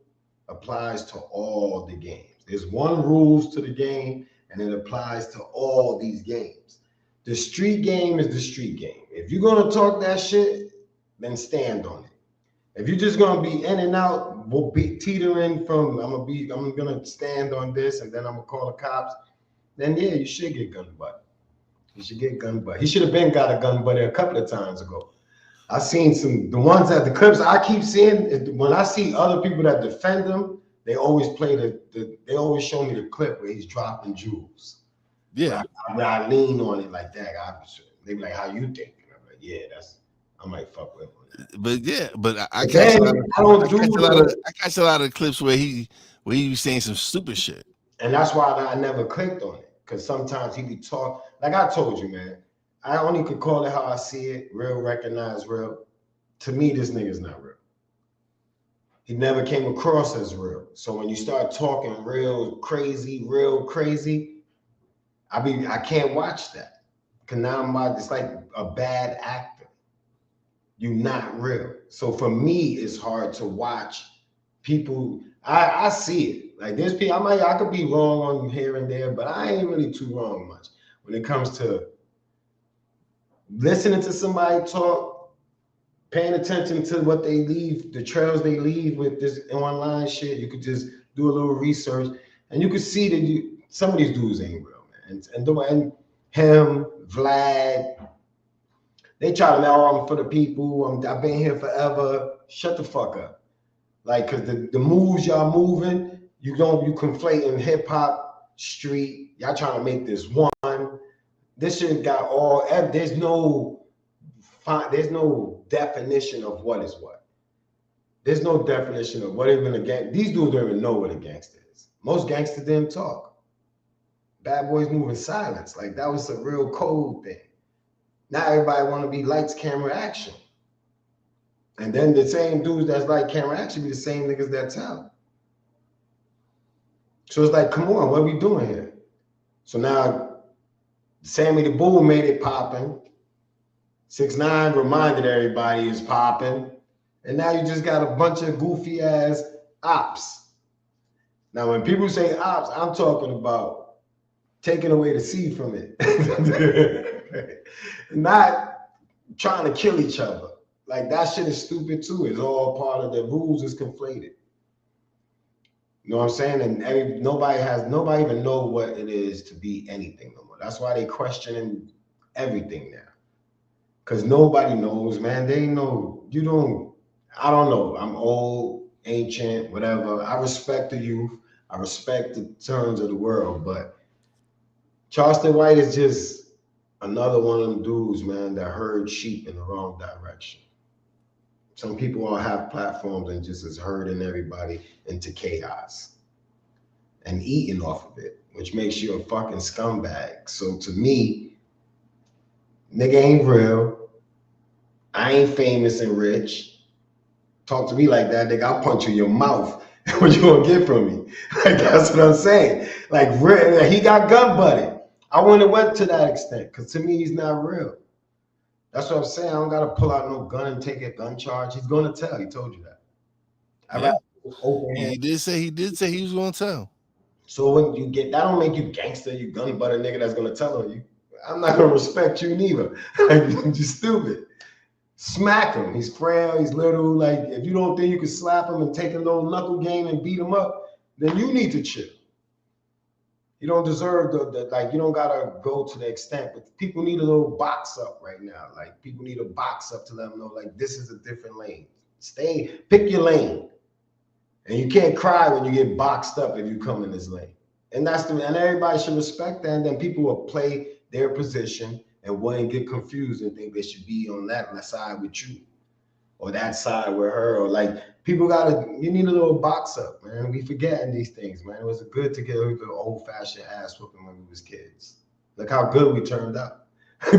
Speaker 3: applies to all the games. There's one rules to the game and it applies to all these games. The street game is the street game. If you're going to talk that shit, then stand on it. If you're just going to be in and out, we'll be teetering from, I'm going to stand on this and then I'm going to call the cops, then yeah, you should get gun butt. He should get gun buddy. He should have been got a gun buddy a couple of times ago. I seen the ones at the clips I keep seeing. When I see other people that defend him, they always play they always show me the clip where he's dropping jewels.
Speaker 1: Yeah,
Speaker 3: I lean on it like that. They be like, "How you think?" And I'm like, "Yeah, I might fuck with him."
Speaker 1: But yeah, but I catch a lot of clips where he was saying some stupid shit,
Speaker 3: and that's why I never clicked on it, because sometimes he be talk like I told you, man. I only could call it how I see it, real, recognize real. To me, this nigga's not real. He never came across as real. So when you start talking real crazy, I can't watch that. Cause now it's like a bad actor. You're not real. So for me, it's hard to watch people. I see it. Like there's people, I could be wrong on here and there, but I ain't really too wrong much when it comes to listening to somebody talk, paying attention to what they leave, the trails they leave with this online shit. You could just do a little research, and you could see that some of these dudes ain't real, man. And him, Vlad, they try to know I'm for the people. I've been here forever. Shut the fuck up. Like, cause the moves y'all moving, you conflating hip hop, street. Y'all trying to make this one. This shit got there's no definition of what is what. There's no definition of what even a gang. These dudes don't even know what a gangster is. Most gangsters didn't talk. Bad boys move in silence. Like that was a real cold thing. Now everybody want to be lights, camera, action. And then the same dudes that's like camera action be the same niggas that tell. So it's like, come on, what are we doing here? So now Sammy the Bull made it popping. 6ix9ine reminded everybody is popping. And now you just got a bunch of goofy ass ops. Now, when people say ops, I'm talking about taking away the seed from it. Not trying to kill each other. Like that shit is stupid too. It's all part of the rules is conflated. You know what I'm saying? And nobody even know what it is to be anything no more. That's why they questioning everything now. Because nobody knows, man. They know. I don't know. I'm old, ancient, whatever. I respect the youth. I respect the terms of the world. But Charleston White is just another one of them dudes, man, that herd sheep in the wrong direction. Some people all have platforms and just is herding everybody into chaos and eating off of it, which makes you a fucking scumbag. So to me, nigga ain't real. I ain't famous and rich. Talk to me like that, nigga, I'll punch you in your mouth. What you gonna get from me? Like that's what I'm saying. Like he got gun buddy. I wouldn't have went to that extent because to me he's not real. That's what I'm saying. I don't gotta pull out no gun and take a gun charge. He's gonna tell. He told you that.
Speaker 1: He did say he was gonna tell.
Speaker 3: So when you get that, don't make you gangster. You gun butter nigga that's gonna tell on you. I'm not gonna respect you neither. You're stupid. Smack him. He's frail. He's little. Like if you don't think you can slap him and take a little knuckle game and beat him up, then you need to chill. You don't deserve like you don't gotta go to the extent, but people need a little box up right now. Like people need a box up to let them know like this is a different lane. Pick your lane. And you can't cry when you get boxed up if you come in this lane. And and everybody should respect that. And then people will play their position and wouldn't get confused and think they should be on that side with you or that side with her, or like people you need a little box up, man. We forgetting these things, man. It was good to get the old-fashioned ass whooping when we was kids. Look how good we turned out. We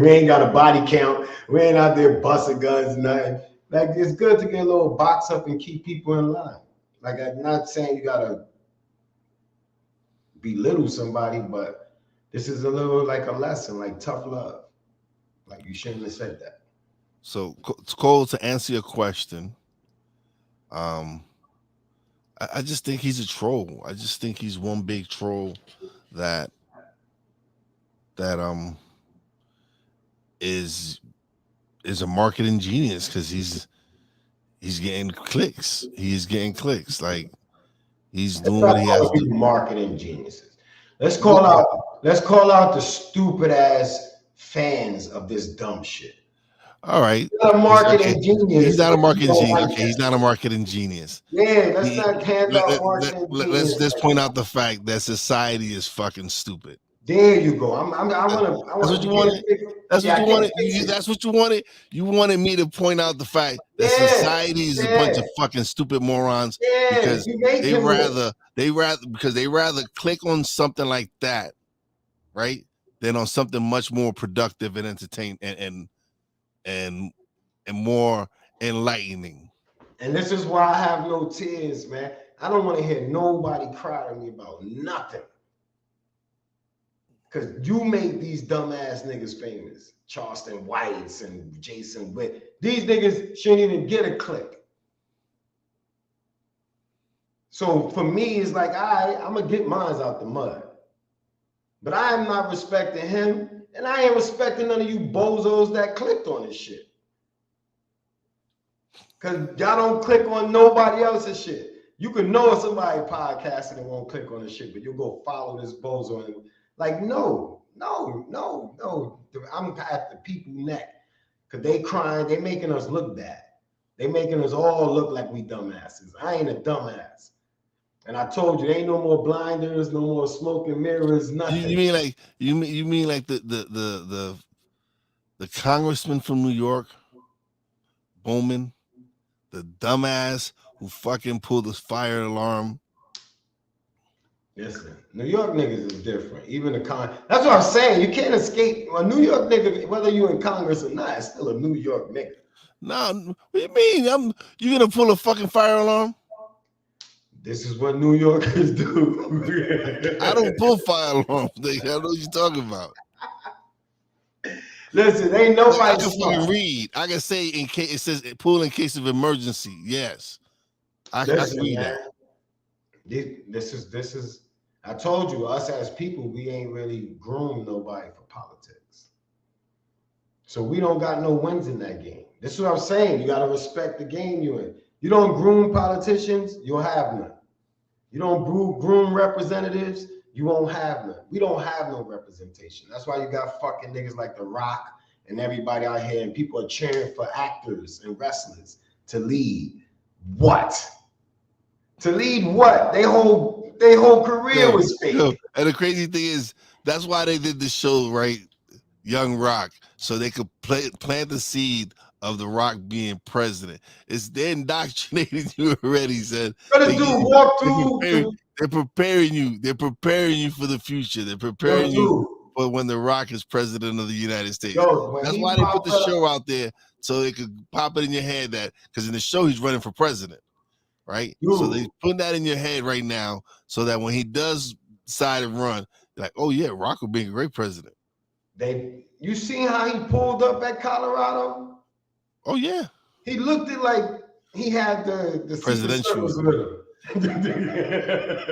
Speaker 3: ain't got a body count. We ain't out there busting guns, nothing. Like it's good to get a little box up and keep people in line. Like I'm not saying you gotta belittle somebody, but this is a little like a lesson, like tough love. Like you shouldn't have said that.
Speaker 1: So Cole, to answer your question, I just think he's a troll. I just think he's one big troll that is a marketing genius because he's getting clicks. He's getting clicks. Like he's doing what he has to do.
Speaker 3: Marketing geniuses. Let's call out the stupid ass fans of this dumb shit.
Speaker 1: All right.
Speaker 3: He's not a marketing genius.
Speaker 1: He's not a marketing genius.
Speaker 3: Like
Speaker 1: Okay, he's not a marketing genius.
Speaker 3: Yeah, let's not hand out marketing genius.
Speaker 1: Let's point out the fact that society is fucking stupid.
Speaker 3: There you go.
Speaker 1: That's what you wanted. That's what you wanted. That's what you wanted. You wanted me to point out the fact that society is a bunch of fucking stupid morons because they rather click on something like that, right, than on something much more productive and entertaining and more enlightening.
Speaker 3: And this is why I have no tears, man. I don't want to hear nobody cry to me about nothing. Because you make these dumbass niggas famous. Charleston Wize and Jason Whitlock. These niggas shouldn't even get a click. So for me, it's like, I'm going to get mines out the mud. But I am not respecting him. And I ain't respecting none of you bozos that clicked on this shit. Because y'all don't click on nobody else's shit. You can know somebody podcasting and won't click on this shit, but you'll go follow this bozo and like, no. I'm at the people neck because they crying. They making us look bad. They making us all look like we dumbasses. I ain't a dumbass. And I told you, there ain't no more blinders, no more smoking mirrors, nothing.
Speaker 1: You mean like the congressman from New York, Bowman, the dumbass who fucking pulled the fire alarm?
Speaker 3: Listen, New York niggas is different. Even the that's what I'm saying. You can't escape a New York nigga, whether you're in Congress or not. It's still a New York nigga.
Speaker 1: No, what do you mean? You gonna pull a fucking fire alarm?
Speaker 3: This is what New Yorkers do.
Speaker 1: I don't pull fire alarms. I know what you're talking about.
Speaker 3: Listen, ain't nobody.
Speaker 1: I can fucking read. I can say in case it says pull in case of emergency. Yes, I can read that.
Speaker 3: This is. I told you, us as people, we ain't really groomed nobody for politics. So we don't got no wins in that game. This is what I'm saying. You got to respect the game you're in. You don't groom politicians, you'll have none. You don't groom representatives, you won't have none. We don't have no representation. That's why you got fucking niggas like The Rock and everybody out here, and people are cheering for actors and wrestlers to lead. What? To lead what? They whole career was fake.
Speaker 1: And the crazy thing is, that's why they did the show, right? Young Rock, so they could plant the seed of The Rock being president. They indoctrinated you already, son. They're preparing you. They're preparing you for the future. They're preparing you for when The Rock is president of the United States. That's why they put the show out there, so it could pop it in your head that, because in the show he's running for president. Right? So they put that in your head right now so that when he does decide to run, you're like, oh yeah, Rock will be a great president.
Speaker 3: You seen how he pulled up at Colorado?
Speaker 1: Oh yeah.
Speaker 3: He looked it like he had the
Speaker 1: presidential
Speaker 3: with him.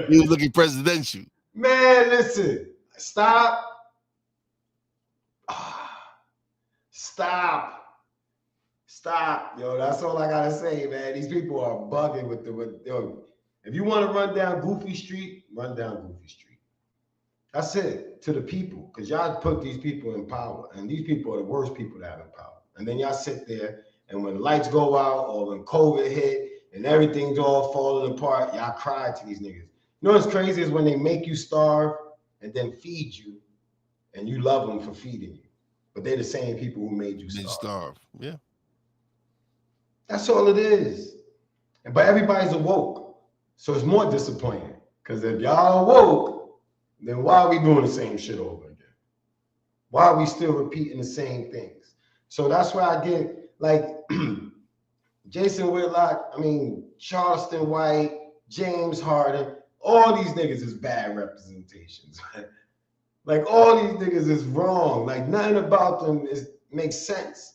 Speaker 1: He was looking presidential.
Speaker 3: Man, listen. Stop. Stop, yo. That's all I gotta say, man. These people are bugging yo. If you want to run down Goofy Street, run down Goofy Street. That's it, to the people, because y'all put these people in power, and these people are the worst people that have in power. And then y'all sit there, and when the lights go out or when COVID hit and everything's all falling apart, y'all cry to these niggas. You know what's crazy is when they make you starve and then feed you, and you love them for feeding you, but they're the same people who made you starve.
Speaker 1: Yeah.
Speaker 3: That's all it is. But everybody's awoke. So it's more disappointing. Because if y'all awoke, then why are we doing the same shit over again? Why are we still repeating the same things? So that's where I get, like, Jason Whitlock, Charleston White, James Harden, all these niggas is bad representations. Like, all these niggas is wrong. Like, nothing about them makes sense.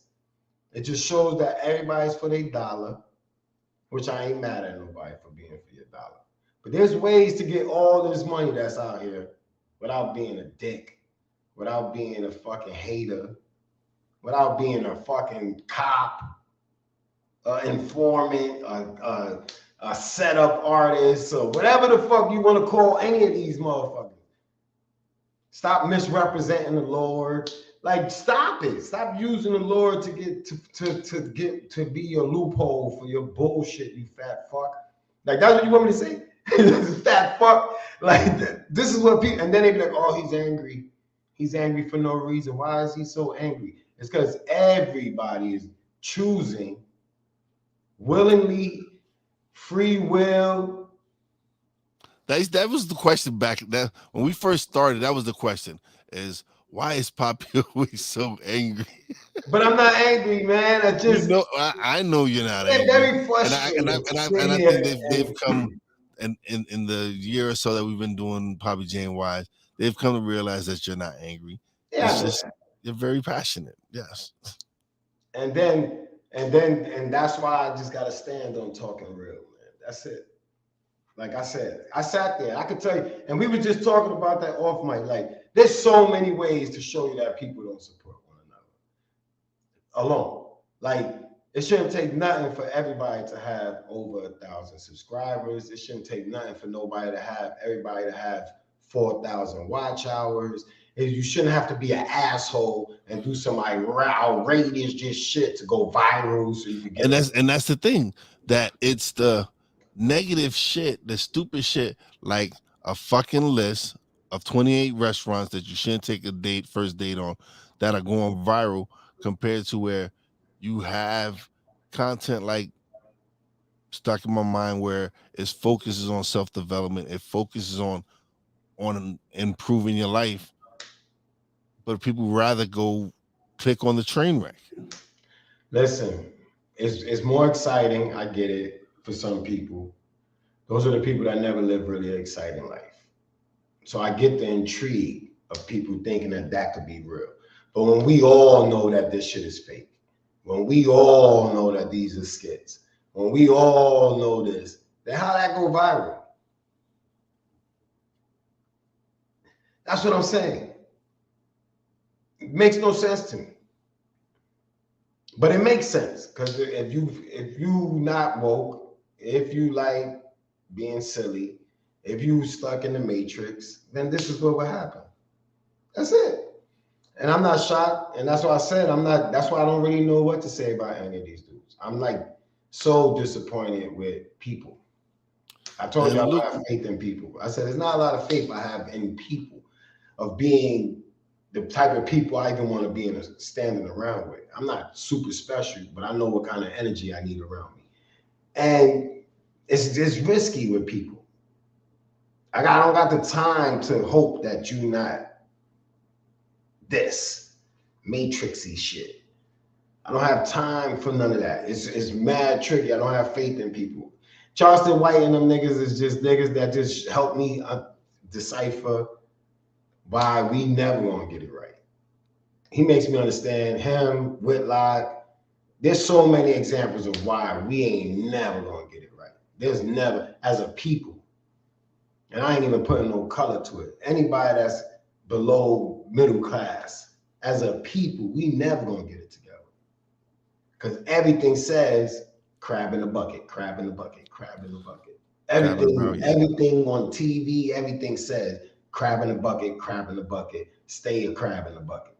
Speaker 3: It just shows that everybody's for their dollar, which I ain't mad at nobody for being for your dollar. But there's ways to get all this money that's out here without being a dick, without being a fucking hater, without being a fucking cop, informant, a setup artist, or whatever the fuck you want to call any of these motherfuckers. Stop misrepresenting the Lord. Like, stop it. Stop using the Lord to get to be your loophole for your bullshit, you fat fuck. Like, that's what you want me to say? Fat fuck. Like, this is what people, and then they be like, oh, he's angry. He's angry for no reason. Why is he so angry? It's because everybody is choosing willingly, free will.
Speaker 1: That was the question back that when we first started. That was the question: is why is Papi always so angry?
Speaker 3: But I'm not angry, man. I just
Speaker 1: I know you're not
Speaker 3: angry.
Speaker 1: Very
Speaker 3: frustrated.
Speaker 1: And I think they've come in the year or so that we've been doing Papi J and Wize. They've come to realize that you're not angry.
Speaker 3: Yeah,
Speaker 1: it's just you're very passionate. Yes.
Speaker 3: And that's why I just gotta stand on talking real, man. That's it. Like I said, I sat there. I could tell you, and we were just talking about that off mic. Like, there's so many ways to show you that people don't support one another. Alone, like, it shouldn't take nothing for everybody to have over 1,000 subscribers. It shouldn't take nothing for everybody to have 4,000 watch hours. You shouldn't have to be an asshole and do some outrageous just shit to go viral. So you can get
Speaker 1: and that's the thing, that it's the negative shit, the stupid shit, like a fucking list of 28 restaurants that you shouldn't take a first date on that are going viral, compared to where you have content like Stuck in My Mind, where it focuses on self-development, it focuses on improving your life, but people rather go click on the train wreck.
Speaker 3: Listen, it's more exciting. I get it. For some people, those are the people that never live really an exciting life. So I get the intrigue of people thinking that could be real. But when we all know that this shit is fake, when we all know that these are skits, when we all know this, then how that go viral? That's what I'm saying. It makes no sense to me. But it makes sense, because if you not woke, if you like being silly, if you stuck in the matrix, then this is what will happen. That's it. And I'm not shocked. And that's why I said that's why I don't really know what to say about any of these dudes. I'm like so disappointed with people. I told you I don't have faith in people. I said there's not a lot of faith I have in people, of being the type of people I even want to be standing around with. I'm not super special, but I know what kind of energy I need around me. And it's risky with people. I don't got the time to hope that you not this matrixy shit. I don't have time for none of that. It's mad tricky. I don't have faith in people. Charleston White and them niggas is just niggas that just help me decipher why we never gonna get it right. He makes me understand him, Whitlock. There's so many examples of why we ain't never gonna get it right. There's never, as a people, and I ain't even putting no color to it. Anybody that's below middle class, as a people, we never gonna get it together. Because everything says crab in the bucket, crab in the bucket, crab in the bucket. Everything on TV, everything says crab in the bucket, crab in the bucket, stay a crab in the bucket.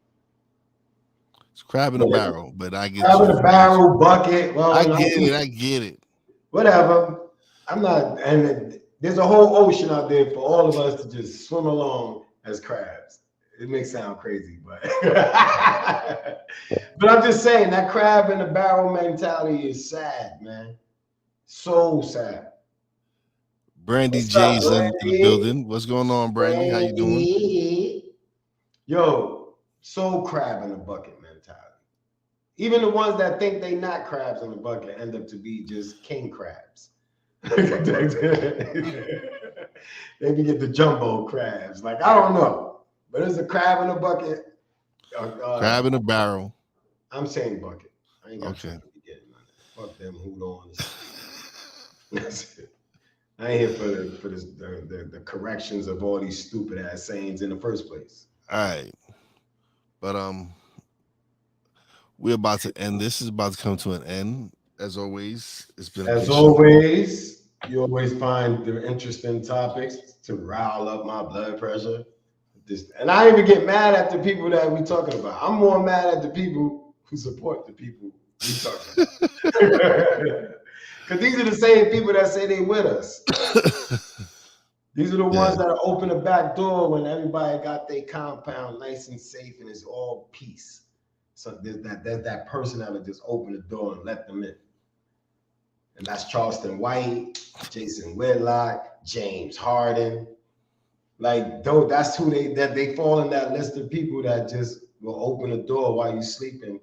Speaker 1: It's crab in a barrel, but I get
Speaker 3: crab in a barrel, bucket. Well,
Speaker 1: I get it.
Speaker 3: Whatever. I'm not, and there's a whole ocean out there for all of us to just swim along as crabs. It may sound crazy, but but I'm just saying that crab in the barrel mentality is sad, man. So sad.
Speaker 1: Brandy J's in the building. What's going on, Brandy? How you doing?
Speaker 3: Yo, so crab in the bucket mentality. Even the ones that think they not crabs in the bucket end up to be just king crabs. They can get the jumbo crabs. Like, I don't know, but there's a crab in a bucket.
Speaker 1: Crab in a barrel.
Speaker 3: I'm saying bucket. I ain't got
Speaker 1: okay.
Speaker 3: time to be getting on that. Fuck them hoodlums. That's it. I ain't here for the corrections of all these stupid ass sayings in the first place.
Speaker 1: All right, but we're about to end. This is about to come to an end. As always, it's been
Speaker 3: as always. You always find the interesting topics to rile up my blood pressure. And I even get mad at the people that we talking about. I'm more mad at the people who support the people we talking about. Because these are the same people that say they with us. These are the ones that open the back door when everybody got their compound nice and safe and it's all peace. So there's that person that will just open the door and let them in. And that's Charleston White, Jason Whitlock, James Harden. Like, though, that's who they fall in that list of people that just will open the door while you sleeping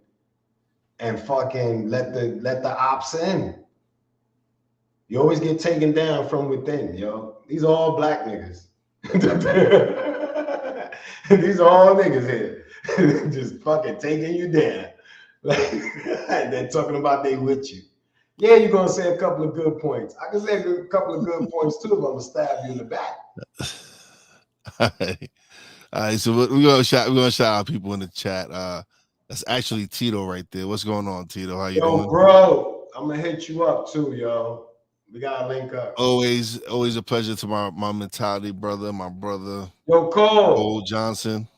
Speaker 3: and fucking let the ops in. You always get taken down from within, yo. These are all black niggas. These are all niggas here. Just fucking taking you down. Like, and then talking about they with you. Yeah, you're gonna say a couple of good points. I can say a couple of good points too if I'm gonna stab you in the back.
Speaker 1: All right. So we're gonna shout out people in the chat. That's actually Tito right there. What's going on, Tito? How you doing?
Speaker 3: Bro, I'm gonna hit you up too, yo. We gotta link up.
Speaker 1: Always a pleasure to my mentality brother, my brother.
Speaker 3: Yo,
Speaker 1: Cole Johnson.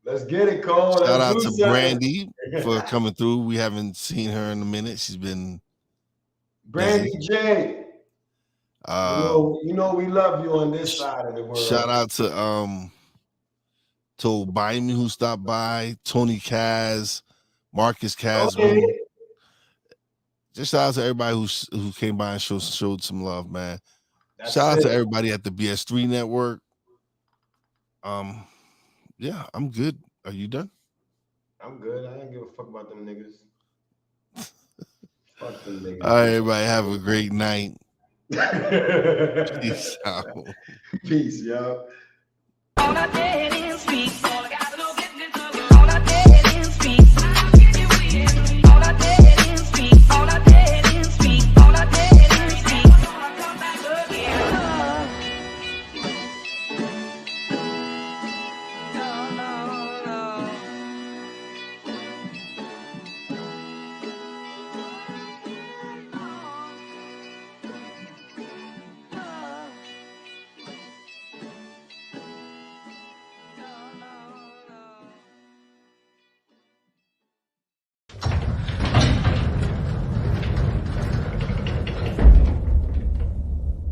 Speaker 3: Let's get it, Cole.
Speaker 1: Shout out to Brandy for coming through. We haven't seen her in a minute. She's been
Speaker 3: Brandy J. You know we love you on this side of the world.
Speaker 1: Shout out to Obimi who stopped by, Tony Kaz, Marcus Casman.
Speaker 3: Okay.
Speaker 1: Just shout out to everybody who came by and showed some love, man. Shout out to everybody at the BS3 network. Yeah, I'm good. Are you done?
Speaker 3: I'm good. I don't give a fuck about them niggas. Fuck them niggas.
Speaker 1: All right, everybody, have a great night. Peace out.
Speaker 3: Peace, yo.
Speaker 2: On a dead end street.